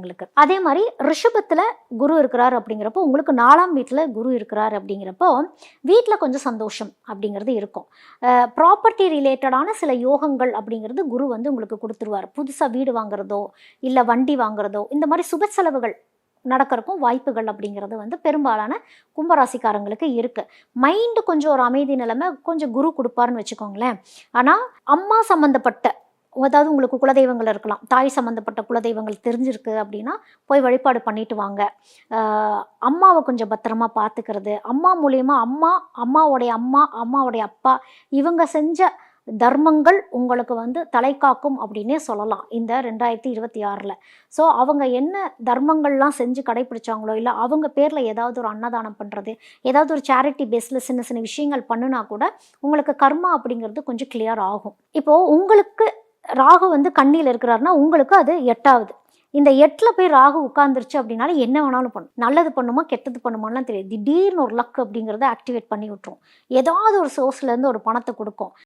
ராசிக்காரங்களுக்கு. அதே மாதிரி ரிஷபத்தில் குரு இருக்கிறார் அப்படிங்கிறப்போ உங்களுக்கு 4ஆம் வீட்டில் குரு இருக்கிறார் அப்படிங்கிறப்போ வீட்டில் கொஞ்சம் சந்தோஷம் அப்படிங்கிறது இருக்கும். ப்ராப்பர்ட்டி ரிலேட்டடான சில யோகங்கள் அப்படிங்கிறது குரு வந்து உங்களுக்கு கொடுத்துருவார். புதுசாக வீடு வாங்குறதோ இல்லை வண்டி வாங்குறதோ இந்த மாதிரி சுப செலவுகள் நடக்கிறக்கும் வாய்ப்புகள் அப்படிங்கிறது வந்து பெரும்பாலான கும்பராசிக்காரங்களுக்கு இருக்கு. மைண்டு கொஞ்சம் ஒரு அமைதி நிலைமை கொஞ்சம் குரு கொடுப்பாருன்னு வச்சுக்கோங்களேன். ஆனால் அம்மா சம்மந்தப்பட்ட, அதாவது உங்களுக்கு குலதெய்வங்கள் இருக்கலாம், தாய் சம்மந்தப்பட்ட குலதெய்வங்கள் தெரிஞ்சிருக்கு அப்படின்னா போய் வழிபாடு பண்ணிட்டு வாங்க. அம்மாவை கொஞ்சம் பத்திரமா பார்த்துக்கிறது, அம்மா மூலியமாக அம்மாவுடைய அம்மாவுடைய அப்பா இவங்க செஞ்ச தர்மங்கள் உங்களுக்கு வந்து தலை காக்கும் அப்படின்னே சொல்லலாம் இந்த 2026. ஸோ அவங்க என்ன தர்மங்கள்லாம் செஞ்சு கடைப்பிடிச்சாங்களோ இல்லை அவங்க பேரில் ஏதாவது ஒரு அன்னதானம் பண்ணுறது, ஏதாவது ஒரு சேரிட்டி பேஸில் சின்ன சின்ன விஷயங்கள் பண்ணுனா கூட உங்களுக்கு கர்மா அப்படிங்கிறது கொஞ்சம் கிளியர் ஆகும். இப்போது உங்களுக்கு ராகு வந்து கண்ணியில் இருக்கிறாருன்னா உங்களுக்கு அது 8ஆவது. இந்த 8ல் போய் ராகு உட்காந்துருச்சு அப்படின்னால என்ன வேணாலும் பண்ணும். நல்லது பண்ணுமா கெட்டது பண்ணுமாலாம் தெரியாது. திடீர்னு ஒரு லக் அப்படிங்கிறத ஆக்டிவேட் பண்ணி விட்டுரும். ஏதாவது ஒரு சோர்ஸ்லேருந்து ஒரு பணத்தை கொடுக்கும்.